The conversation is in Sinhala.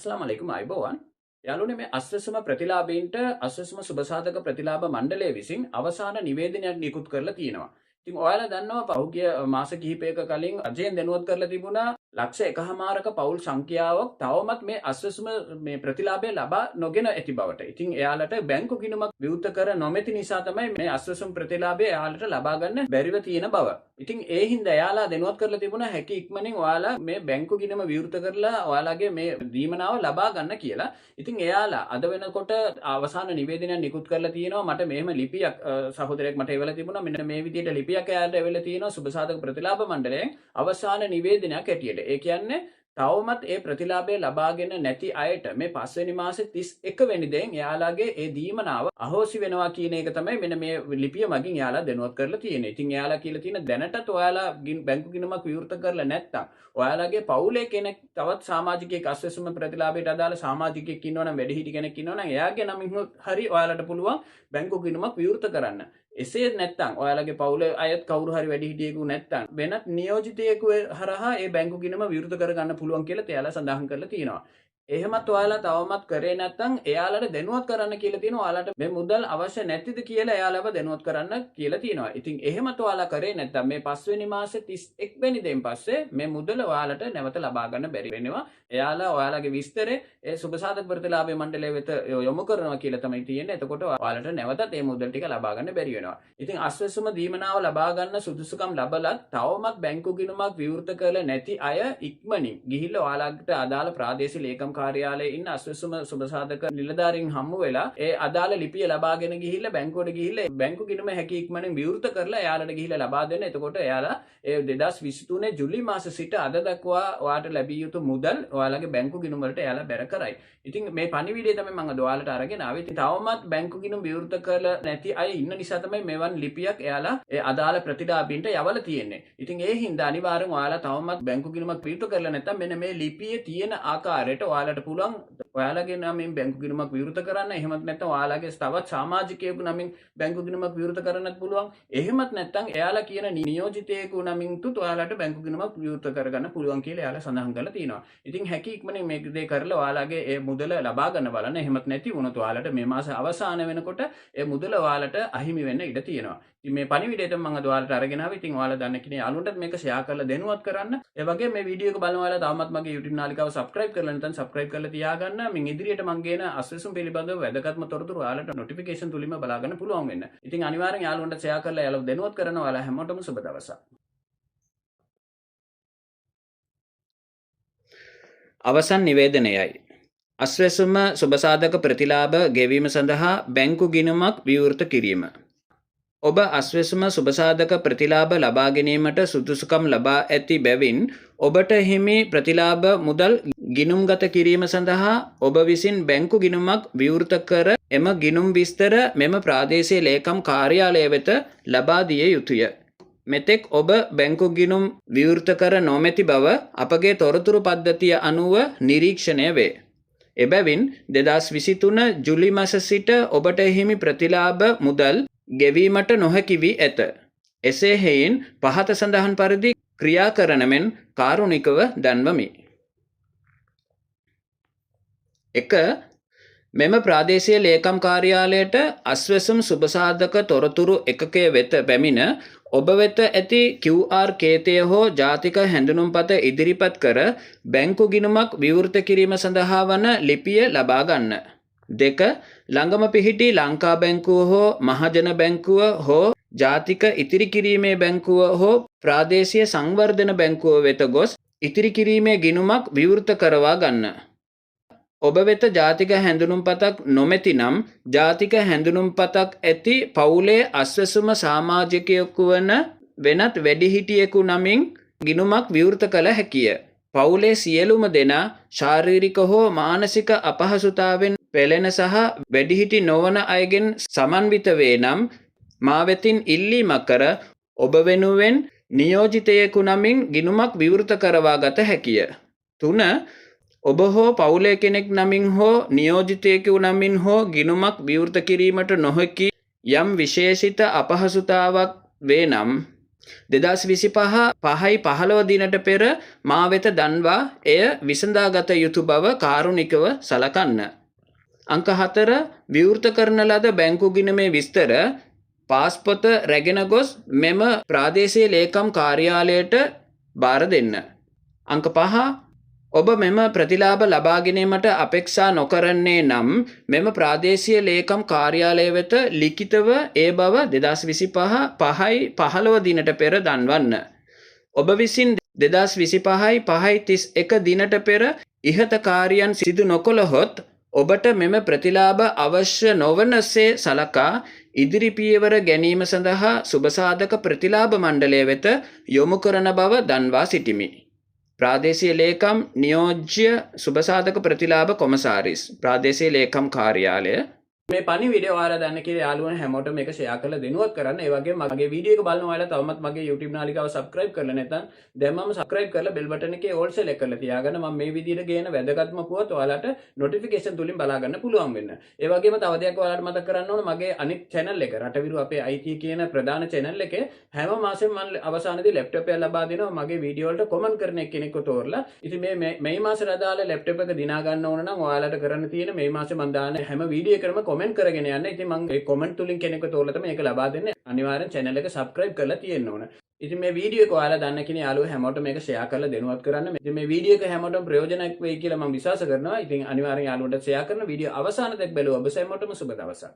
අස්ලාමලයිකුම් අයිබෝවන්. යාළුවනේ මේ අස්වැසුම ප්‍රතිලාභීන්ට අස්වැසුම සුබසාධක ප්‍රතිලාභ මණ්ඩලය විසින් අවසාන නිවේදනයක් නිකුත් කරලා තියෙනවා. ඉතින් ඔයාලා දන්නවා පහුගිය මාස කිහිපයක කලින් අජයෙන් දැනුවත් කරලා තිබුණා ලක්ෂ 1.5ක පවුල් සංඛ්‍යාවක් තවමත් මේ අස්වැසුම මේ ප්‍රතිලාභය ලබා නොගෙන ඇති බවට. ඉතින් එයාලට බැංකු ගිණුමක් විවෘත කර නොමැති නිසා තමයි මේ අස්වැසුම් ප්‍රතිලාභය එයාලට ලබා ගන්න බැරිව තියෙන බව. ඉතින් ඒ හින්දා එයාලා දැනුවත් කරලා තිබුණා හැකි ඉක්මනින් ඔයාලා මේ බැංකු ගිණුම විවෘත කරලා ඔයාලගේ මේ දීමනාව ලබා ගන්න කියලා. ඉතින් එයාලා අද වෙනකොට අවසාන නිවේදනයක් නිකුත් කරලා තියෙනවා. මට මෙහෙම ලිපියක් සහෝදරයෙක් මට එවලා තිබුණා. මෙන්න මේ විදිහට ලිපියක් එයාලට එවලා තියෙනවා සුබසාධක ප්‍රතිලාභ මණ්ඩලයෙන් අවසාන නිවේදනයක් ඇටියට. ඒ කියන්නේ තවමත් ඒ ප්‍රතිලාභය ලබාගෙන නැති අයට මේ 5 වෙනි මාසේ 31 වෙනිදෙන් එයාලගේ ඒ දීමනාව අහෝසි වෙනවා කියන එක තමයි මෙන්න මේ ලිපිය මගින් එයාලා දැනුවත් කරලා තියෙන්නේ. ඉතින් එයාලා කියලා තියෙන දැනටත් ඔයාලා බැංකු ගිණුමක් විවෘත කරලා නැත්නම් ඔයාලගේ පවුලේ කෙනෙක් තවත් සමාජිකයෙක් අස්වැසුම ප්‍රතිලාභයට අදාළ සමාජිකයෙක් ඉන්නවනම් වැඩිහිටි කෙනෙක් ඉන්නවනම් එයාගේ නමින් හරි ඔයාලට පුළුවන් බැංකු ගිණුමක් විවෘත කරන්න. එසේ නැත්නම් ඔයාලගේ පවුලේ අයත් කවුරු හරි වැඩිහිටියෙකු නැත්නම් වෙනත් නියෝජිතයෙකු හරහා ඒ බැංකු ගිණුම විවෘත කරගන්න පුළුවන් කියලා එයාලා සඳහන් කරලා තියෙනවා. එහෙමත් ඔයාලා තවමත් කරේ නැත්නම් එයාලට දැනුවත් කරන්න කියලා තියෙනවා. ඔයාලට මේ මුදල් අවශ්‍ය නැතිද කියලා එයාලව දැනුවත් කරන්න කියලා තියෙනවා. ඉතින් එහෙමත් ඔයාලා කරේ නැත්නම් මේ 5 වෙනි මාසේ 31 වෙනිදෙන් පස්සේ මේ මුදල ඔයාලට නැවත ලබා ගන්න බැරි වෙනවා. එයාලා ඔයාලගේ විස්තරේ ඒ සුබසාධක ප්‍රතිලාභ මණ්ඩලය වෙත යොමු කරනවා කියලා තමයි තියෙන්නේ. එතකොට ඔයාලට නැවතත් මේ මුදල් ටික ලබා ගන්න බැරි වෙනවා. ඉතින් අස්වැසුම දීමනාව ලබා ගන්න සුදුසුකම් ලැබලත් තවමත් බැංකු ගිණුමක් විවෘත කරලා නැති අය ඉක්මනින් ගිහිල්ලා ඔයාලට අදාළ ප්‍රාදේශීය ලේකම් කාර්යාලයේ ඉන්න අස්වැසුම සුබසාධක නිලධාරීන් හම්බ වෙලා ඒ අදාළ ලිපිය ලබාගෙන ගිහිල්ලා බැංකුවට ගිහිල්ලා බැංකු ගිණුම හැකි ඉක්මනින් විවෘත කරලා එයාලට ගිහිල්ලා ලබා දෙන්න. එතකොට එයාලා ඒ 2023 ජූලි මාස සිට අද දක්වා ඔයාලට ලැබිය යුතු මුදල් ඔයාලගේ බැංකු ගිණුම වලට එයාලා බැර කරයි. ඉතින් මේ පණිවිඩය තමයි මම අද ඔයාලට අරගෙන ආවේ. ඉතින් තවමත් බැංකු ගිණුම විවෘත කරලා නැති අය ඉන්න නිසා තමයි මෙවන් ලිපියක් එයාලා ඒ අදාළ ප්‍රතිලාභීන්ට යවලා තියෙන්නේ. ඉතින් ඒ හින්දා අනිවාර්යෙන් ඔයාලා තවමත් බැංකු ගිණුමක් විවෘත කරලා නැත්නම් මෙන්න මේ ලිපියේ තියෙන ආකාරයට ඔයාලට පුළුවන් ඔයාලගේ නමින් බැංකු ගිණුමක් විවෘත කරන්න. එහෙමත් නැත්නම් ඔයාලගේ තවත් සමාජිකයෙකු නමින් බැංකු ගිණුමක් විවෘත කරන්නත් පුළුවන්. එහෙමත් නැත්නම් එයාලා කියන නියෝජිතයෙකු නමින් තුත් ඔයාලට බැංකු ගිණුමක් විවෘත කරගන්න පුළුවන් කියලා එයාලා සඳහන් කරලා තියෙනවා. ඉතින් හැකි ඉක්මනින් මේක දේ කරලා ඔයාලගේ ඒ මුදල ලබා ගන්න බලන්න. එහෙමත් නැති වුණොත් ඔයාලට මේ මාස අවසාන වෙනකොට ඒ මුදල ඔයාලට අහිමි වෙන්න ඉඩ තියෙනවා. ඉතින් මේ පණිවිඩය තමයි මම අද ඔයාලට අරගෙන ආවේ. ඉතින් ඔයාලා දන්න කෙනෙක් යාළුවන්ටත් මේක ෂෙයා කරලා දැනුවත් කරන්න. ඒ වගේම මේ වීඩියෝ එක බලන ඔයාලා තාමත් මගේ YouTube නාලිකාව subscribe කරලා නැත්නම් subscribe කරලා තියාගන්න. මින් ඉදිරියට මම ගේන අස්වැසුම් පිළිබඳව වැදගත්ම තොරතුරු ඔයාලට notification තුලින්ම බලා ගන්න පුළුවන් වෙන්න. ඉතින් අනිවාර්යෙන් යාළුවන්ට ෂෙයා කරලා යාළුවෝ දැනුවත් කරන්න. ඔයාලා හැමෝටම සුබ දවසක්. අවසන් නිවේදනයයි. අස්වැසුම සුබසාධක ප්‍රතිලාභ ගෙවීම සඳහා බැංකු ගිණුමක් විවෘත කිරීම. ඔබ අස්වැසුම සුබසාධක ප්‍රතිලාභ ලබා ගැනීමට සුදුසුකම් ලබා ඇති බැවින් ඔබට හිමි ප්‍රතිලාභ මුදල් ගිණුම්ගත කිරීම සඳහා ඔබ විසින් බැංකු ගිණුමක් විවෘත කර එම ගිණුම් විස්තර මෙම ප්‍රාදේශීය ලේකම් කාර්යාලය වෙත ලබා දිය යුතුය. මෙතෙක් ඔබ බැංකු ගිණුම් විවෘත කර නොමැති බව අපගේ තොරතුරු පද්ධතිය අනුව නිරීක්ෂණය වේ. එබැවින් 2023 ජූලි මාස සිට ඔබට හිමි ප්‍රතිලාභ මුදල් ගෙවීමට නොහැකි වී ඇත. එසේ හේයින් පහත සඳහන් පරිදි ක්‍රියා කරන මෙන් කාරුණිකව දන්වමි. 1. මෙම ප්‍රාදේශීය ලේකම් කාර්යාලයට අස්වැසුම් සුබසාධක තොරතුරු එකකය වෙත පැමිණ ඔබ වෙත ඇති QR කේතය හෝ ජාතික හැඳුනුම්පත ඉදිරිපත් කර බැංකු ගිණුමක් විවෘත කිරීම සඳහා වන ලිපිය ලබා ගන්න. 2. ළඟම පිහිටි ලංකා බැංකුව හෝ මහජන බැංකුව හෝ ජාතික ඉතිරි කිරීමේ බැංකුව හෝ ප්‍රාදේශීය සංවර්ධන බැංකුව වෙත ගොස් ඉතිරි කිරීමේ ගිණුමක් විවෘත කරවා ගන්න. ඔබ වෙත ජාතික හැඳුනුම්පතක් නොමැති නම් ජාතික හැඳුනුම්පතක් ඇති පවුලේ අස්වැසුම සමාජිකයෙකු වන වෙනත් වැඩිහිටියෙකු නමින් ගිණුමක් විවෘත කළ හැකිය. පවුලේ සියලුම දෙනා ශාරීරික හෝ මානසික අපහසුතාවෙන් පෙළෙන සහ වැඩිහිටි නොවන අයගෙන් සමන්විත වේ නම් මා වෙතින් ඉල්ලීමක් කර ඔබ වෙනුවෙන් නියෝජිතයෙකු නමින් ගිණුමක් විවෘත කරවා ගත හැකිය. 3. ඔබ හෝ පවුලේ කෙනෙක් නමින් හෝ නියෝජිතයෙකු නමින් හෝ ගිණුමක් විවෘත කිරීමට නොහැකි යම් විශේෂිත අපහසුතාවක් වේ නම් 2025 5/15 දිනට පෙර මා වෙත දන්වා එය විසඳාගත යුතු බව කාරුණිකව සලකන්න. අංක 4 විවෘත කරන ලද බැංකු ගිණුමේ විස්තර පාස්පොත රැගෙන ගොස් මෙම ප්‍රාදේශීය ලේකම් කාර්යාලයට බාර දෙන්න. අංක 5 ඔබ මෙම ප්‍රතිලාභ ලබා ගැනීමට අපේක්ෂා නොකරන්නේ නම් මෙම ප්‍රාදේශීය ලේකම් කාර්යාලය වෙත ලිඛිතව ඒ බව 2025 5/15 දිනට පෙර දන්වන්න. ඔබ විසින් 2025 5/31 දිනට පෙර ඉහත කාර්යයන් සිදු නොකළහොත් ඔබට මෙම ප්‍රතිලාභ අවශ්‍ය නොවනසේ සලකා ඉදිරි පියවර ගැනීම සඳහා සුබසාධක ප්‍රතිලාභ මණ්ඩලය වෙත යොමු කරන බව දන්වා සිටිමි. ප්‍රාදේශීය ලේකම් නියෝජ්‍ය සුබසාධක ප්‍රතිලාභ කොමසාරිස් ප්‍රාදේශීය ලේකම් කාර්යාලය. මේ පණිවිඩය ඔයාලා දන්න කියලා යාළුවන හැමෝටම මේක ෂෙයා කරලා දෙනුවත් කරන්න. ඒ වගේම මගේ වීඩියෝ එක බලන ඔයාලා තවමත් මගේ YouTube නාලිකාව subscribe කරලා නැත්නම් දැන්මම subscribe කරලා bell button එකේ all select කරලා තියාගන්න. මම මේ විදිහට ගේන වැදගත්ම පුවත් ඔයාලට notification තුලින් බලා ගන්න පුළුවන් වෙන්න. ඒ වගේම තව දෙයක් ඔයාලට මතක් කරන්න ඕන මගේ අනිත් channel එක රටවිරු අපේ IT කියන ප්‍රධාන channel එකේ හැම මාසෙම මම අවසානයේදී laptop එක ලබා දෙනවා මගේ වීඩියෝ වලට comment කරන කෙනෙක්ව තෝරලා. ඉතින් මේ මාසෙට අදාළ laptop එක දිනා ගන්න ඕන නම් ඔයාලට කරන්න තියෙන මේ මාසෙ මම දාන හැම වීඩියෝ එකකම comment කරගෙන යන්න. ඉතින් මම ඒ comment තුලින් කෙනෙක්ව තෝරලා තමයි මේක ලබා දෙන්නේ. අනිවාර්යෙන් channel එක subscribe කරලා තියෙන්න ඕන. ඉතින් මේ වීඩියෝ එක ඔයාලා දන්න කෙනෙක් යාළුවෝ හැමෝටම මේක share කරලා දෙනුවත් කරන්න. ඉතින් මේ වීඩියෝ එක හැමෝටම ප්‍රයෝජනක් වෙයි කියලා මම විශ්වාස කරනවා. ඉතින් අනිවාර්යෙන් යාළුවන්ට share කරන වීඩියෝ අවසාන දක්වා බැලුවා ඔබ හැමෝටම සුබ දවසක්.